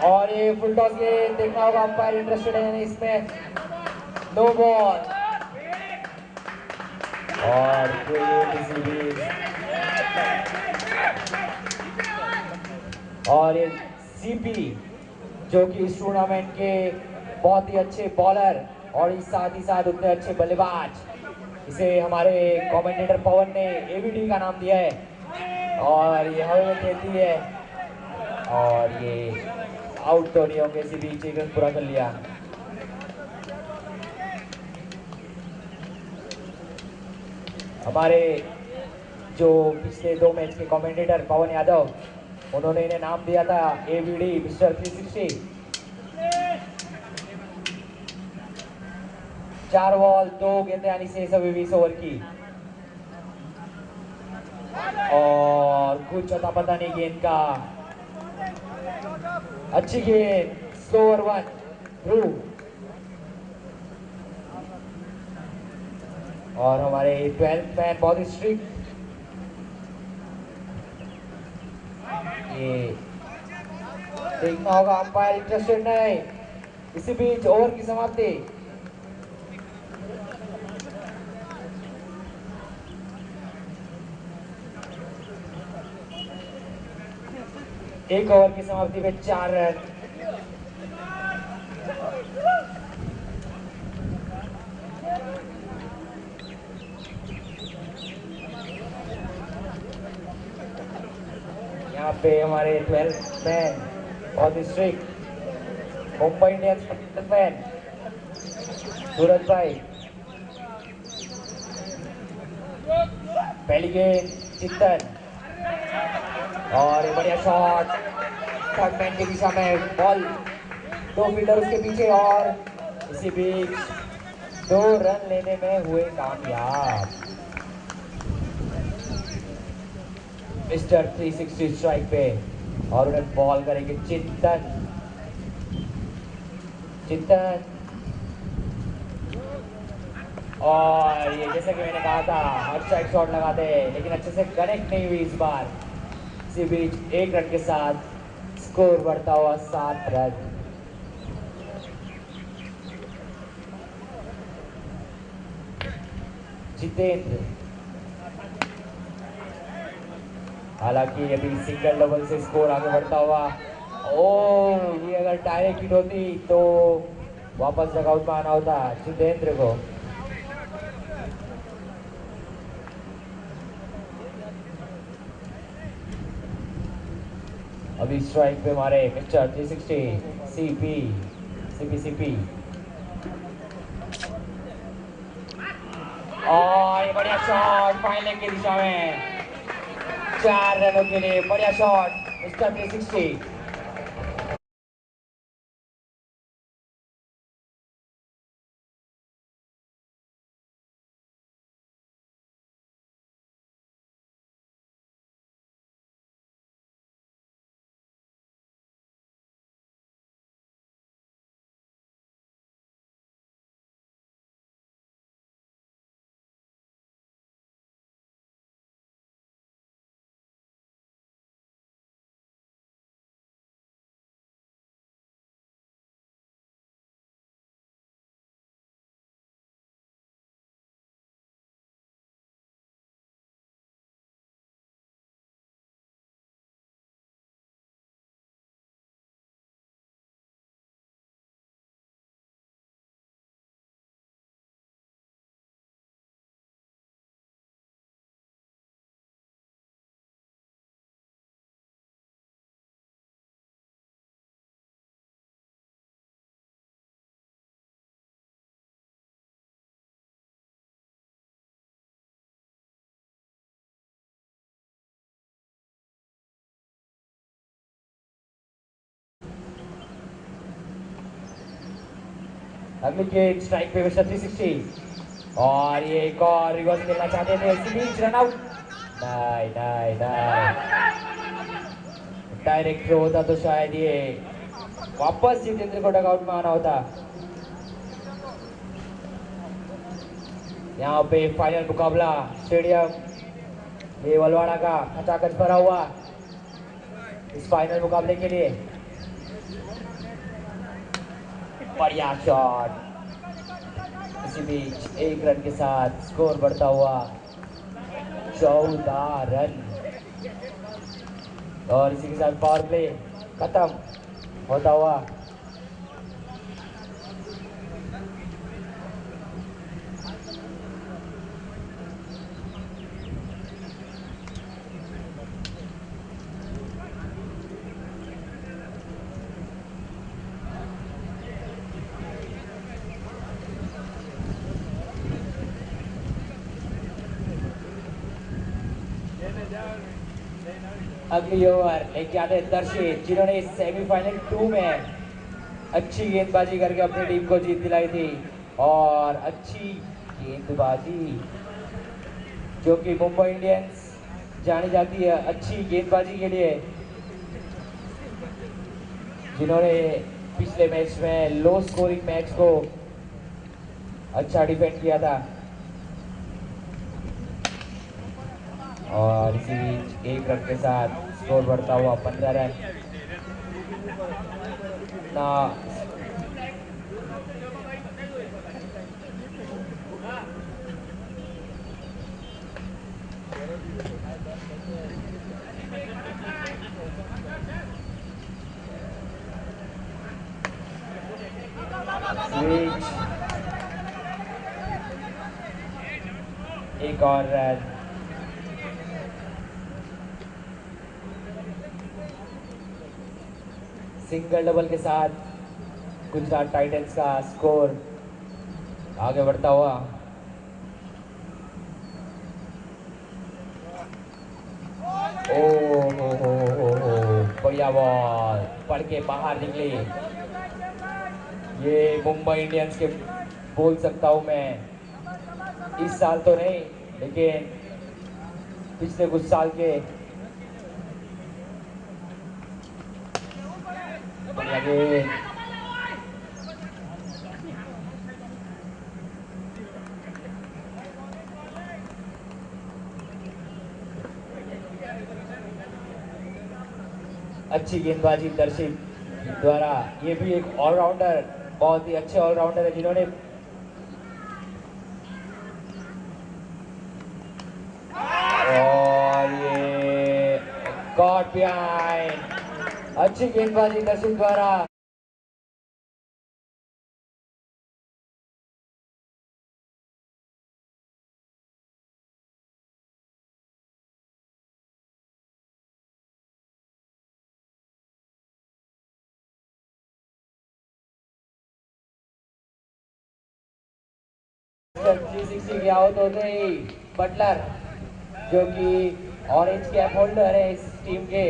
और ये full toss गेंद, देखना होगा अंपायर इंटरेस्टेड है इसमें। नो बॉल और किसी भी, और ये सीपी जो कि इस टूर्नामेंट के बहुत ही अच्छे बॉलर और इस साथ ही साथ उतने अच्छे बल्लेबाज, इसे हमारे कमेंटेटर पवन ने एबीडी का नाम दिया है और ये हवा में खेलती है और ये आउट तो नहीं होंगे, इसी बीच एक रन पूरा कर लिया। हमारे जो पिछले 2 मैच के कमेंटेटर पवन यादव, उन्होंने इन्हें नाम दिया था एबीडी मिस्टर 360। 4 बॉल 2 गेंदें यानी से सभी 20 ओवर की और कुछ अता पता नहीं गेंद का। अच्छी गेंद, स्लोअर 1 थ्रू। और हमारे 12th मैन बहुत ही स्ट्रिक्ट, ये देखना होगा अंपायर इंटरेस्टेड नहीं। इसी बीच ओवर की समाप्ति। एक ओवर की समाप्ति में 4 रन। यहाँ पे हमारे 12th मैन बहुत ही स्ट्रिक्ट मुंबई इंडियंस मैन सूरज भाई। पहली गेंद चिंतन और ये बढ़िया शॉट थर्ड मैन की दिशा में, बॉल 2 फील्डर उसके पीछे और इसी बीच 2 रन लेने में हुए कामयाब। मिस्टर 360 स्ट्राइक पे और उन्हें बॉल करेंगे चिंतन। चिंतन और ये जैसे कि मैंने कहा था हर स्ट्राइक शॉट लगाते हैं लेकिन अच्छे से कनेक्ट नहीं हुई इस बार। इसी बीच 1 रन के साथ स्कोर बढ़ता हुआ 7 रन। जितेंद्र हालांकि अभी सिंगल डबल से स्कोर आगे बढ़ता हुआ। ये अगर डायरेक्ट हिट होती तो वापस डगआउट में आना होता जितेंद्र को। अभी स्ट्राइक पे हमारे मिस्टर 360 सीपी और ये बढ़िया शॉट फाइनल की दिशा में 4 रनों के लिए बढ़िया शॉट मिस्टर 360। अगली गेंद स्ट्राइक पे मिस्टर 360 और ये एक और रिवर्स खेलना चाहते थे, इसी बीच रन आउट। नहीं डायरेक्ट थ्रो होता तो शायद ये वापस जितेंद्र को डगआउट में आना होता। यहाँ पे फाइनल मुकाबला स्टेडियम ये वलवाड़ा का खचाखच भरा हुआ इस फाइनल मुकाबले के लिए। बढ़िया शॉट। इसी बीच 1 रन के साथ स्कोर बढ़ता हुआ 14 रन। और इसी के साथ पावर प्ले खत्म होता हुआ अगली ओवर लेके आते हैं दर्शित, जिन्होंने सेमीफाइनल 2 में अच्छी गेंदबाजी करके अपनी टीम को जीत दिलाई थी। और अच्छी गेंदबाजी जो कि मुंबई इंडियंस जानी जाती है अच्छी गेंदबाजी के लिए, जिन्होंने पिछले मैच में लो स्कोरिंग मैच को अच्छा डिफेंड किया था। और इसी बीच 1 रन के साथ स्कोर बढ़ता हुआ 15 रन। ना स्विच, एक और रन। सिंगल डबल के साथ गुजरात टाइटंस का स्कोर आगे बढ़ता हुआ। ओ हो, बढ़िया बॉल पढ़ के बाहर निकली। ये मुंबई इंडियंस के बोल सकता हूँ मैं, इस साल तो नहीं लेकिन पिछले कुछ साल के। बढ़िया गेंद, अच्छी गेंदबाजी दर्शित द्वारा। ये भी एक ऑलराउंडर, बहुत ही अच्छे ऑलराउंडर है, जिन्होंने और ये गॉट बिहाइंड। अच्छी गेंदबाजी दर्शित द्वारा। जब 360 के आउट होते ही बटलर, जो कि ऑरेंज कैप होल्डर है इस टीम के,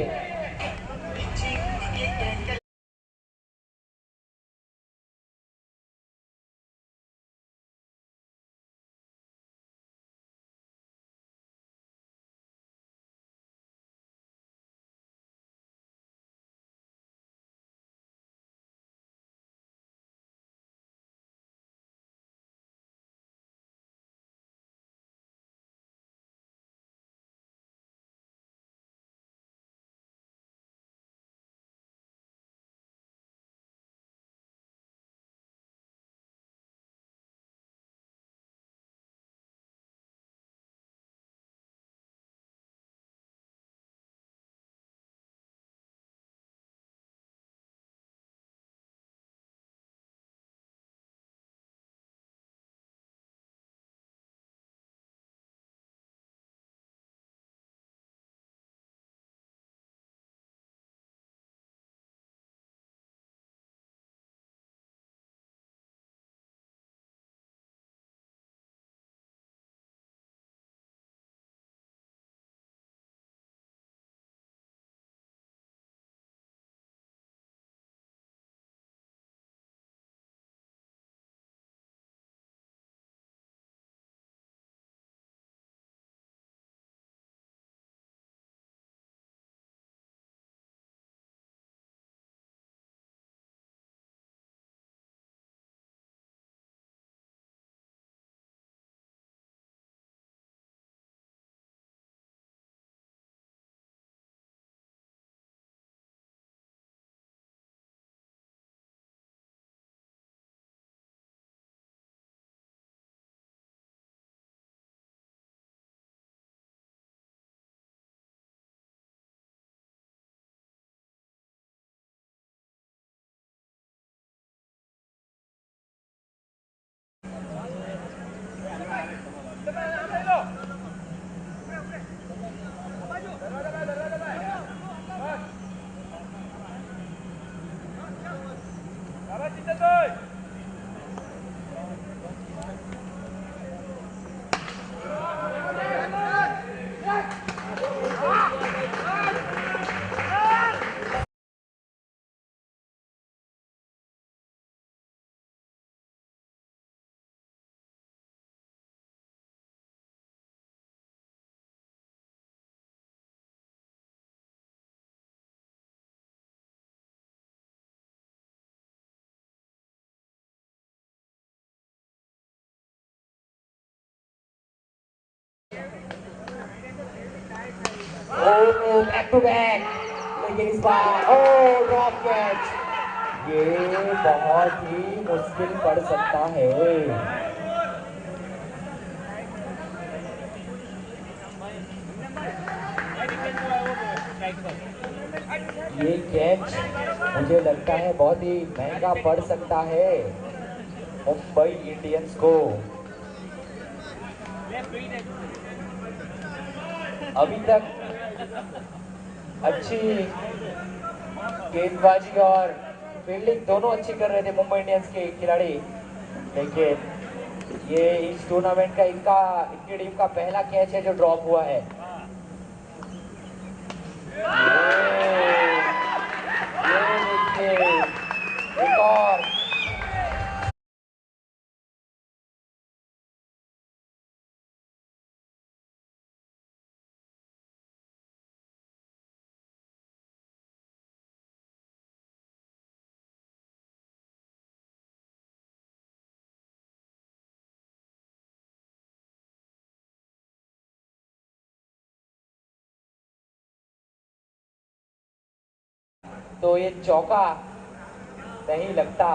बैक टू बैक, लेकिन इस बार ओ ड्रॉप कैच। ये बहुत ही मुश्किल पड़ सकता है। ये कैच मुझे लगता है बहुत ही महंगा पड़ सकता है मुंबई इंडियंस को। अभी तक अच्छी गेंदबाजी और फील्डिंग दोनों अच्छी कर रहे थे मुंबई इंडियंस के खिलाड़ी, लेकिन ये इस टूर्नामेंट का इनकी टीम का पहला कैच है जो ड्रॉप हुआ है। ये देखिए एक और। तो ये चौका नहीं लगता,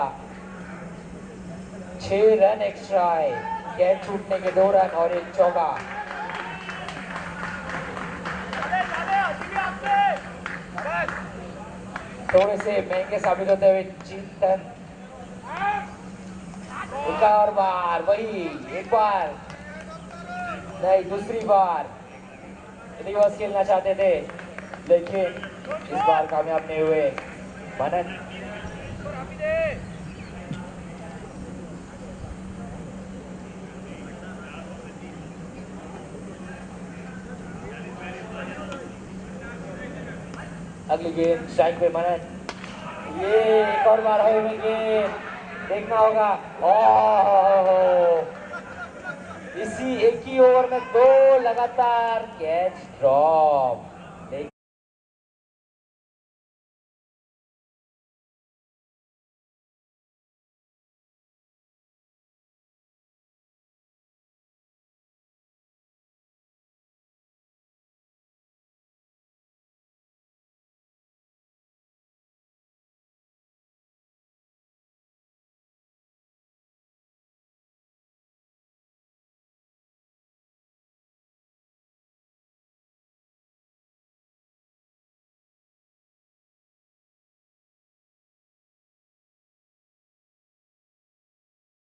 6 रन एक्स्ट्रा है, कैच छूटने के 2 रन और एक चौका। थोड़े से महंगे साबित होते हुए चेतन। एक और बार वही, एक बार नहीं दूसरी बार रिवर्स खेलना चाहते थे, लेकिन इस बार कामयाब नहीं हुए। मनन अगली गेंद स्ट्राइक पे मनन, ये एक और बार है गेंद, देखना होगा। ओह, इसी एक ही ओवर में 2 लगातार कैच ड्रॉप।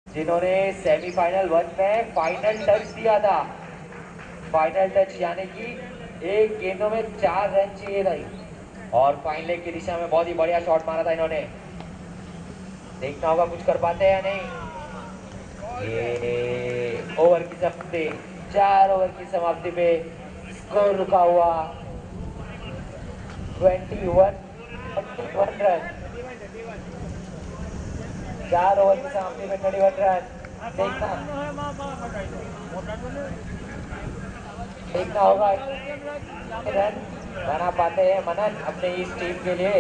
जिन्होंने सेमीफाइनल 1 में फाइनल टच दिया था, फाइनल टच यानी कि एक गेंदों में 4 रन चाहिए था और फाइनल की दिशा में बहुत ही बढ़िया शॉट मारा था इन्होंने। देखना होगा कुछ कर पाते हैं या नहीं। ये ओवर की समाप्ति, 4 ओवर की समाप्ति पे स्कोर रुका हुआ 21 रन। 4 ओवर की समाप्ति में 21 रन। देखना होगा रन बना पाते हैं मनन अपने इस टीम के लिए।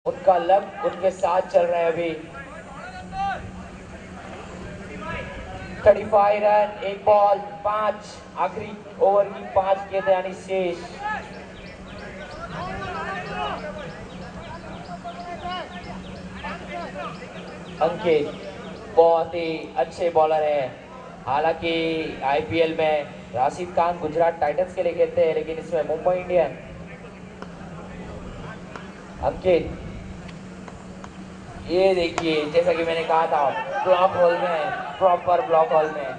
उनका लक उनके साथ चल रहा है अभी। 35 रन, एक बॉल, 5, आखिरी ओवर की 5 गेंदें यानी शेष। अंकित बहुत ही अच्छे बॉलर हैं। हालांकि आईपीएल में राशिद खान गुजरात टाइटंस के लिए खेलते हैं, लेकिन इसमें मुंबई इंडियन। अंकित, ये देखिए, जैसा कि मैंने कहा था, ब्लॉक होल में, प्रॉपर ब्लॉक होल में,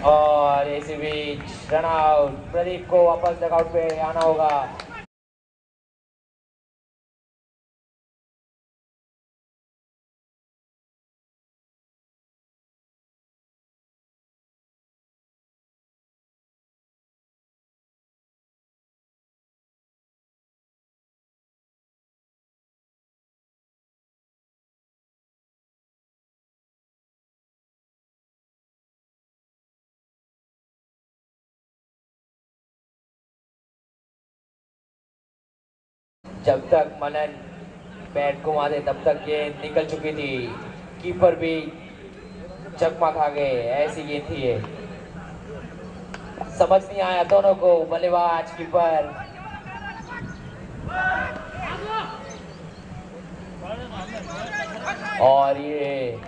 और इसी बीच रन आउट। प्रदीप को वापस डगआउट पे आना होगा। जब तक मनन बैट घुमा दे तब तक गेंद निकल चुकी थी। कीपर भी चकमा खा गए, ऐसी गेंद थी ये। समझ नहीं आया दोनों को, बल्लेबाज कीपर। और ये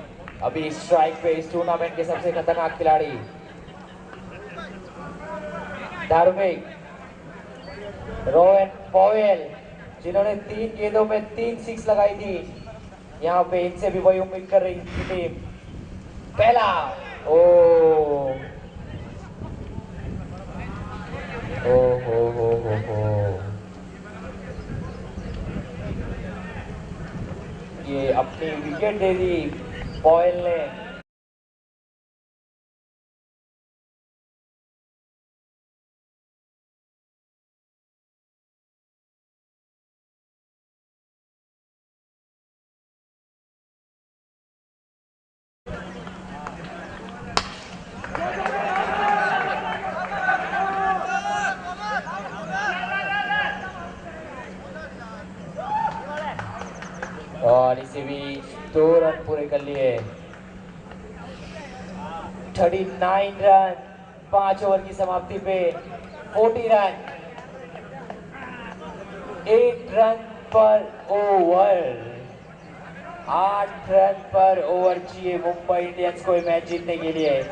अभी स्ट्राइक पे इस टूर्नामेंट के सबसे खतरनाक खिलाड़ी धार्मिक रोहन पॉवेल, जिन्होंने 3 गेंदों में 3 सिक्स लगाई थी। यहाँ पे इनसे भी वही उम्मीद कर रही थी टीम। पहला, ओ ओ हो। ये अपनी विकेट दे दी पॉवेल ने। और इसी बीच 2 रन पूरे कर लिए। 39 रन 5 ओवर की समाप्ति पे। 40 रन 8 रन पर ओवर। 8 रन पर ओवर चाहिए मुंबई इंडियंस को मैच जीतने के लिए।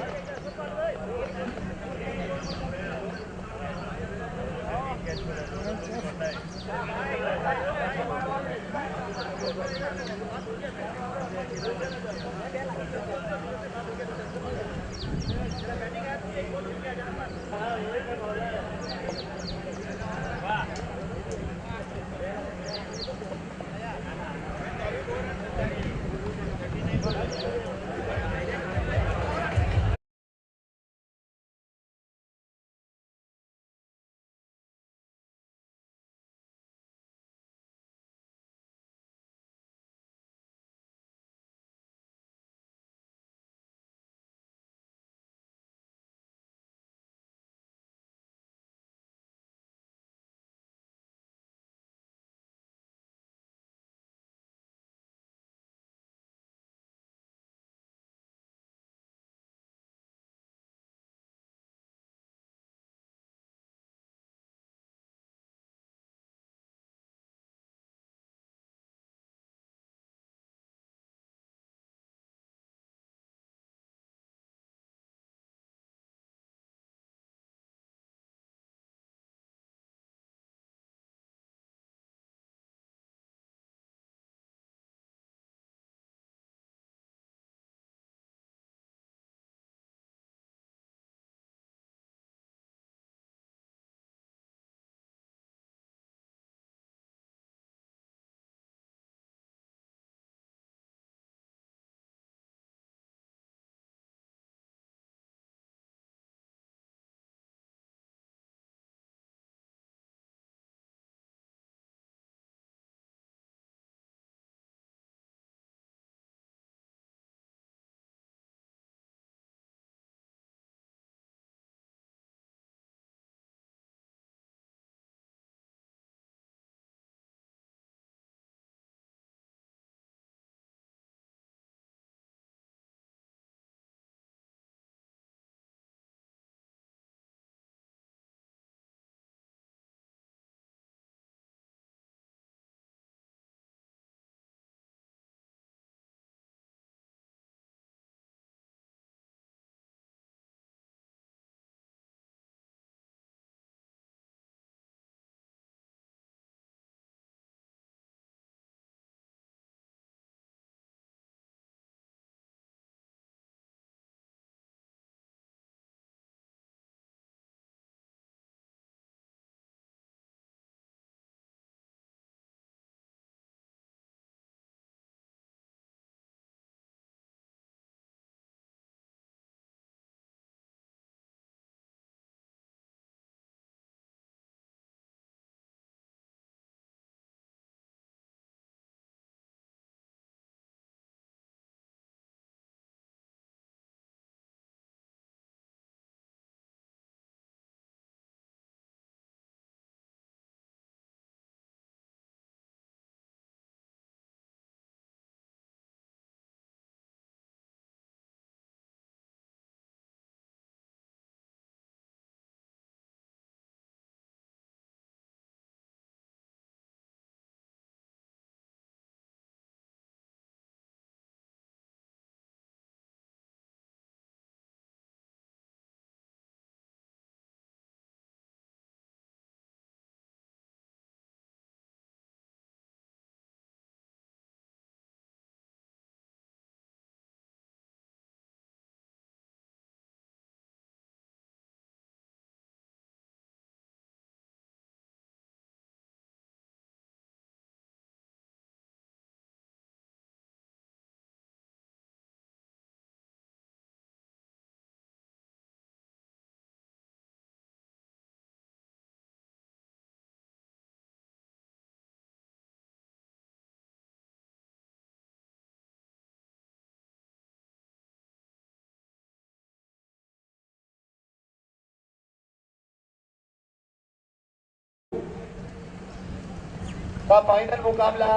का फाइनल मुकाबला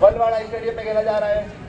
बलवाड़ा स्टेडियम में खेला जा रहा है।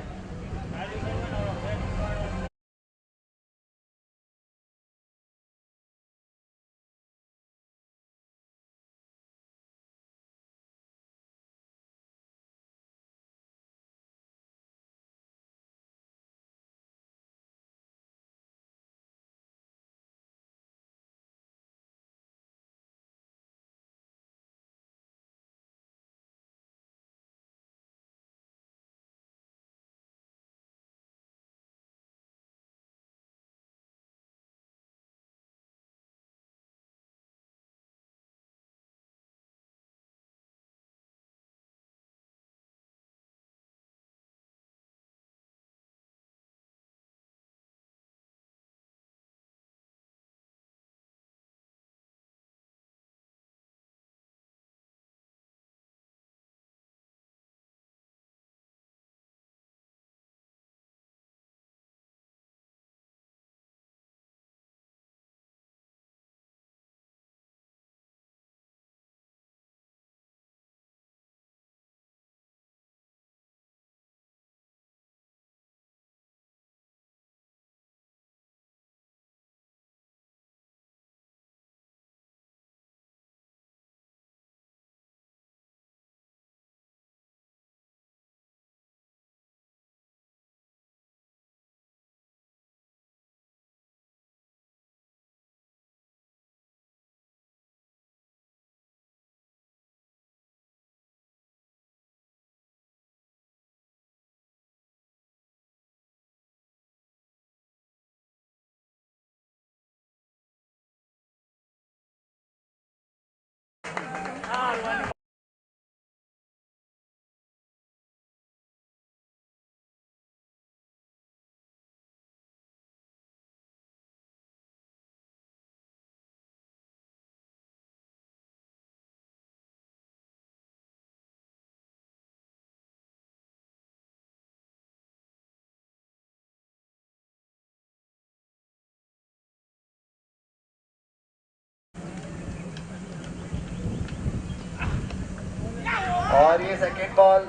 और ये सेकेंड बॉल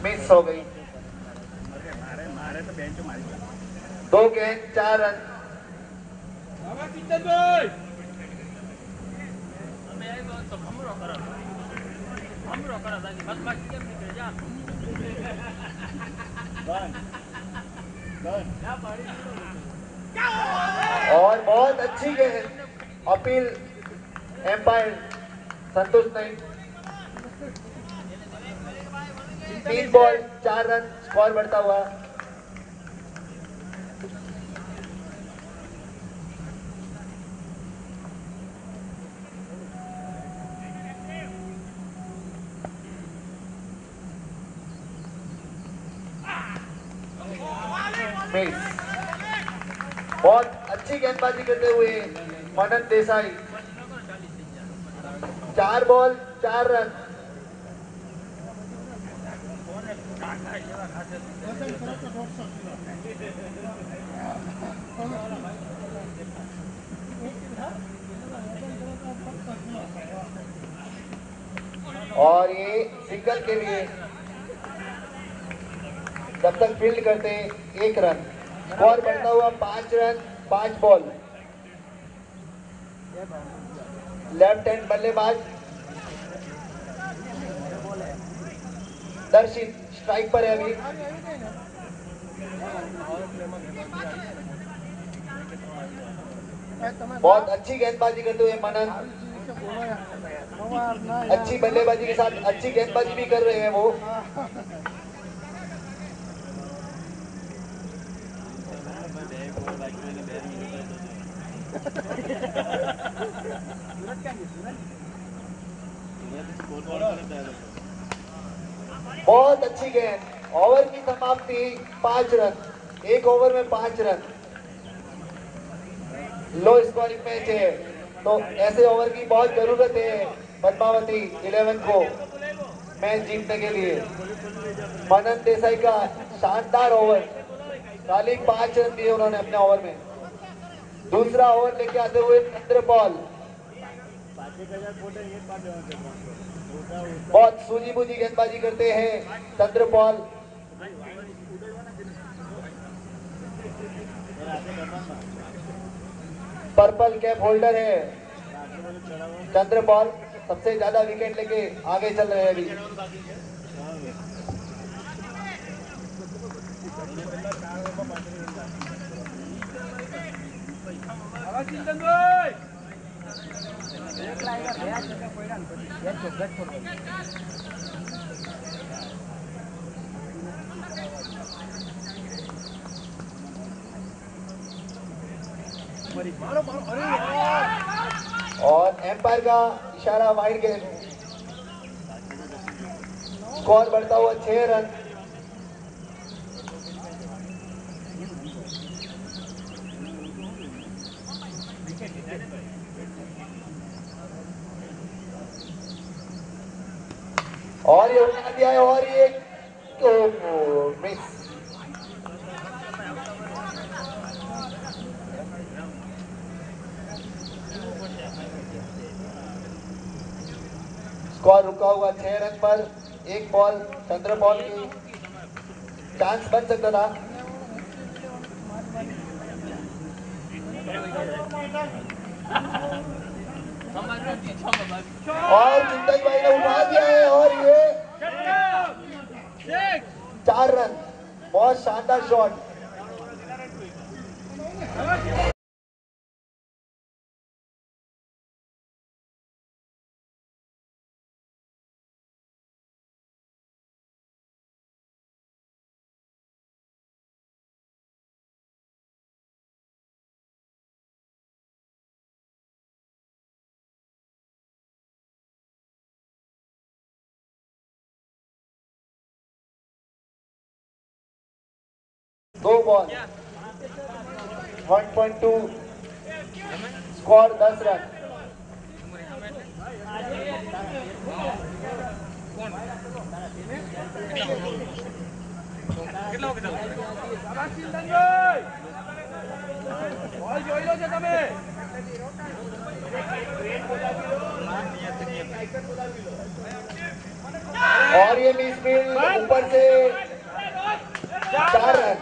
मिस हो गई। 2 गेंद 4 रन। और बहुत अच्छी गेंद, अपील एम्पायर संतुष्ट नहीं। 3 बॉल 4 रन स्कोर बढ़ता हुआ। मिस। बहुत अच्छी गेंदबाजी करते हुए मनन देसाई। 4 ball 4 run. और ये सिंगल के लिए जब तक फील्ड करते 1 रन, स्कोर बढ़ता हुआ 5 रन 5 बॉल। लेफ्ट हैंड बल्लेबाज दर्शित स्ट्राइक पर है अभी। बहुत अच्छी गेंदबाजी करते हुए मनन, अच्छी बल्लेबाजी के साथ अच्छी गेंदबाजी भी कर रहे हैं वो। बहुत अच्छी गेंद। ओवर की समाप्ति 5 रन। 1 ओवर में 5 रन। लो स्कोरिंग मैच है, तो ऐसे ओवर की बहुत जरूरत है पद्मावती 11 को मैच जीतने के लिए। मनन देसाई का शानदार ओवर, खाली 5 रन दिए उन्होंने अपने ओवर में। दूसरा ओवर लेके आते हुए चंद्रपाल। बहुत सूझी बूझी गेंदबाजी करते हैं चंद्रपाल। पर्पल कैप होल्डर है चंद्रपाल, सबसे ज्यादा विकेट लेके आगे चल रहे हैं अभी। और एम्पायर का इशारा वाइड गेंद। स्कोर बढ़ता हुआ 6 रन। और ये उठा दिया है और ये मिस। स्कोर रुका हुआ 6 रन पर। एक बॉल चंद्रपाल की चांस बन सकता था। और चिंतन भाई ने उठा दिया है और ये 4 रन। बहुत शानदार शॉट। दो बॉल 1.2 स्कोर 10 रन। और ये मिस फील्ड ऊपर से 4 रन।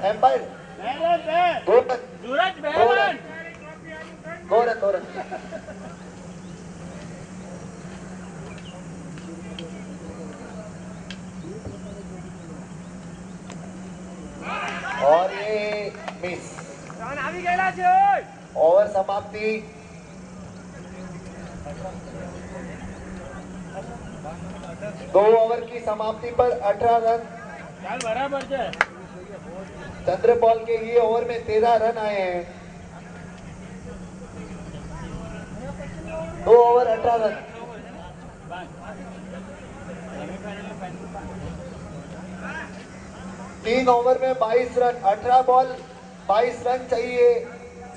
Empire 2 run 2 run. और ये मिस। ओवर समाप्ति। दो ओवर की समाप्ति पर 18 रन। बराबर चंद्रपाल के ये ओवर में 13 रन आए हैं। 2 ओवर 18 रन। 3 ओवर में 22 रन, 18 बॉल 22 रन चाहिए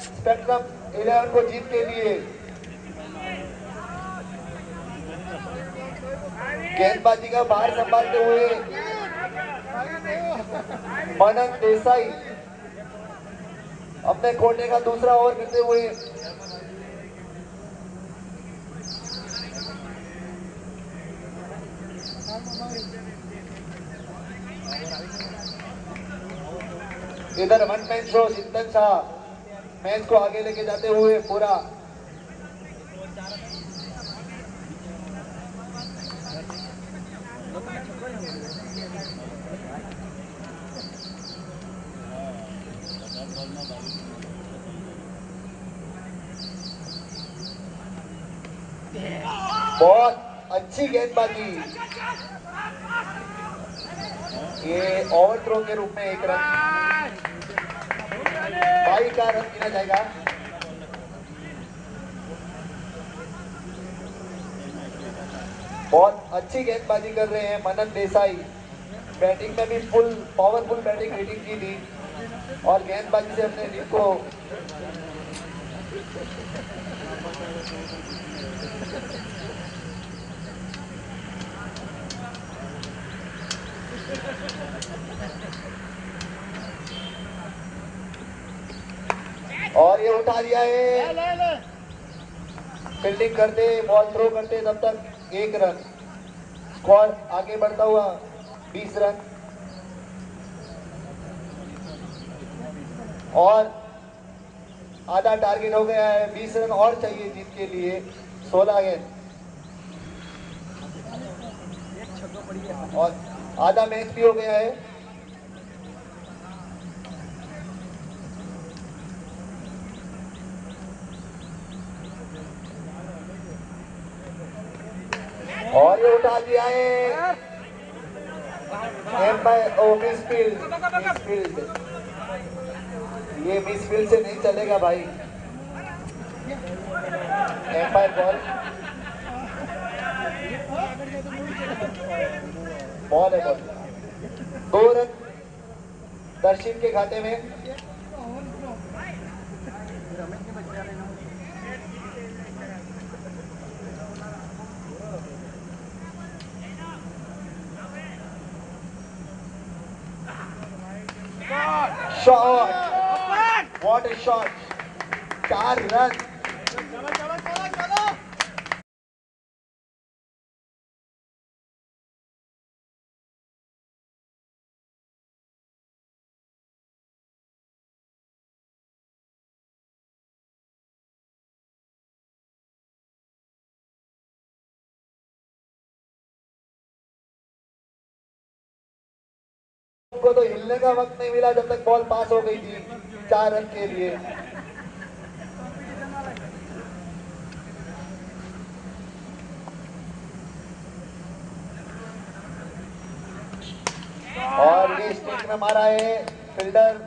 स्पेक्ट्रम 11 को जीत के लिए। गेंदबाजी का भार संभालते हुए मनन देसाई अपने कोटे का दूसरा ओवर करते हुए इधर वन मैन शो चिंतन शाह मैच को आगे लेके जाते हुए पूरा बहुत अच्छी गेंदबाजी, ये ओवर थ्रो के रूप में 1 रन 22 का रन गिना जाएगा। बहुत अच्छी गेंदबाजी कर रहे हैं मनन देसाई, बैटिंग में भी फुल पावरफुल बैटिंग रेटिंग की थी और गेंदबाजी से अपने टीम को और ये उठा दिया है। फील्डिंग करते बॉल थ्रो करते तब तक 1 रन, स्कोर आगे बढ़ता हुआ 20 रन और आधा टारगेट हो गया है। 20 रन और चाहिए जीत के लिए। 16 गेंद और आधा मैच भी हो गया है। और ये उठा दिया है मिसफील्ड, ये मिसफील्ड से नहीं चलेगा भाई। एम्पायर बॉल है, बॉल 2 रन दर्शित के खाते में। Shot, what A shot, 4 run. को तो हिलने का वक्त नहीं मिला जब तक बॉल पास हो गई थी 4 रन के लिए। और ये स्टिक में मारा है, फील्डर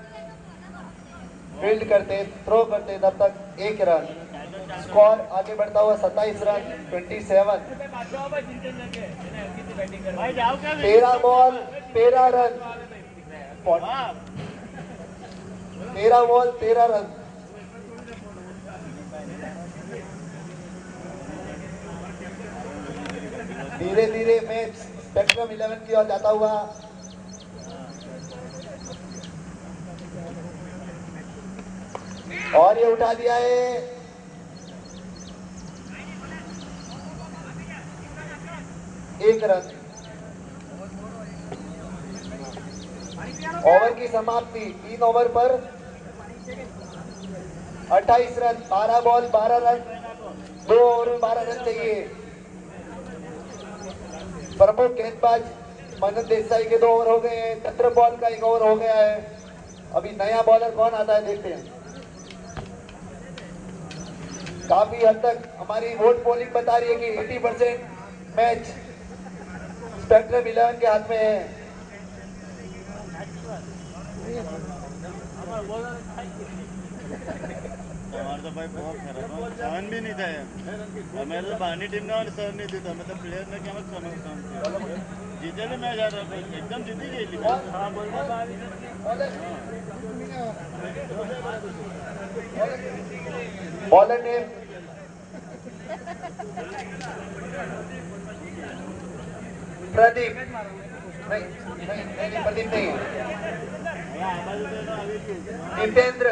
फील्ड करते थ्रो करते तब तक 1 रन, स्कोर आगे बढ़ता हुआ 27 run 27। 13 ball 13 run, 13 ball 13 run. धीरे धीरे मैच स्पेक्ट्रम 11 की ओर जाता हुआ और ये उठा दिया है। एक रन। ओवर की समाप्ति 3 ओवर पर 28 रन, 12 बॉल 12 रन, 2 ओवर में 12 रन चाहिए। प्रमुख गेंदबाज मनन देसाई के 2 ओवर हो गए हैं, चंद्र बॉल का 1 ओवर हो गया है। अभी नया बॉलर कौन आता है देखते हैं। काफी हद तक हमारी वोट पोलिंग बता रही है कि 80% मैच स्पेक्ट्रम 11 के हाथ में है। हमारा तो भाई बहुत खराब, सहन भी नहीं था यार। हमारे तो बानी टीम का सहन नहीं थी, तो मतलब प्लेयर ने क्या समझ जीतेले मैच आता एकदम जीती गेली बॉलर ने प्रदीप नहीं प्रदीप नहीं जितेंद्र,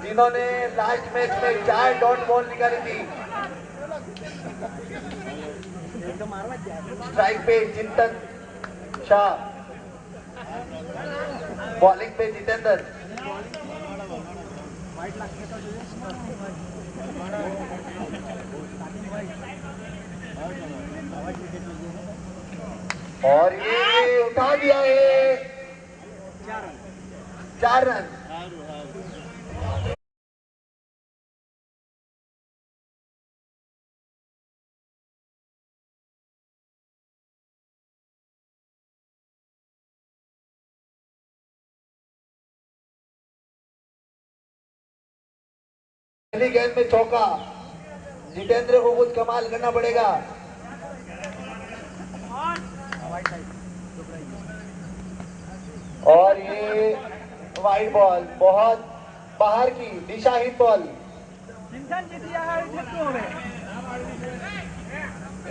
जिन्होंने लास्ट मैच में 4 डॉट बॉल निकाली थी। स्ट्राइक पे चिंतन शाह, बॉलिंग पे जितेंद्र। और ये उठा दिया है 4 रन। पहली गेंद में चौका, जितेंद्र को कुछ कमाल करना पड़ेगा। और ये वाइड बॉल, बहुत बाहर की दिशाहीन बॉल।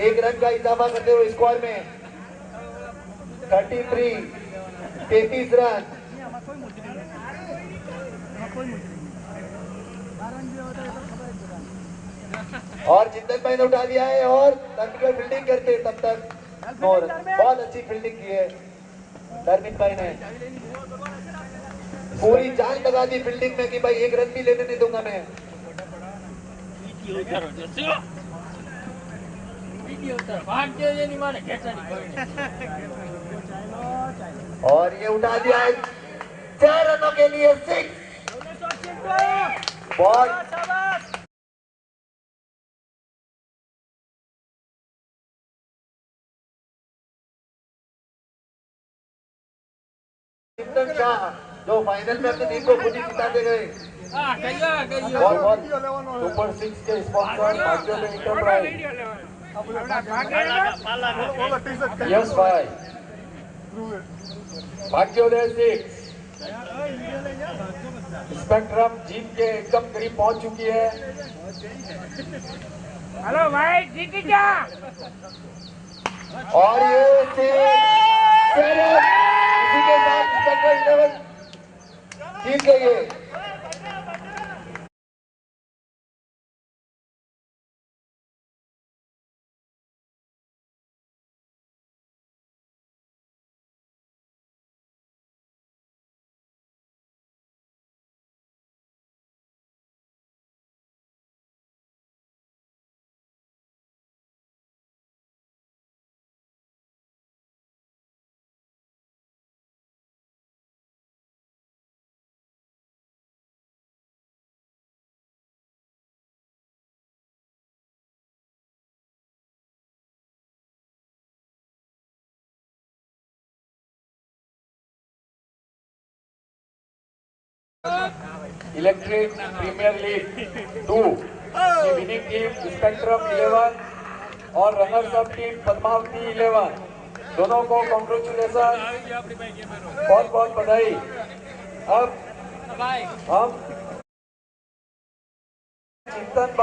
1 रन का इजाफा करते हुए स्कोर में 33 रन। और चिंतन भाई ने उठा दिया है और तंत्रिका फील्डिंग करते तब तक 9 रन। बहुत अच्छी फील्डिंग की है धर्मित भाई ने, पूरी जान लगा दी फील्डिंग में कि भाई 1 रन भी लेने नहीं दूंगा मैं। और ये उठा दिया है 4 रनों के लिए 6। बहुत चिंतन शाह जो फाइनल में अपनी टीम को खुद ही जिताते गए। सुपर 6 के स्पॉन्सर भाग्योदय एंटरप्राइज। यस भाई, भाग्योदय 6 स्पेक्ट्रम जीत के एकदम करीब पहुंच चुकी है। हेलो भाई, जीती क्या? और ये इसी के साथ स्पेक्ट्रम 11 जीत गई है। इलेक्ट्रिक प्रीमियर लीग 2 की विनिंग टीम स्पेक्ट्रम 11 और रनर्स अप टीम पद्मावती 11 दोनों को कॉन्ग्रेचुलेशन, बहुत बहुत बधाई। अब हम चिंतन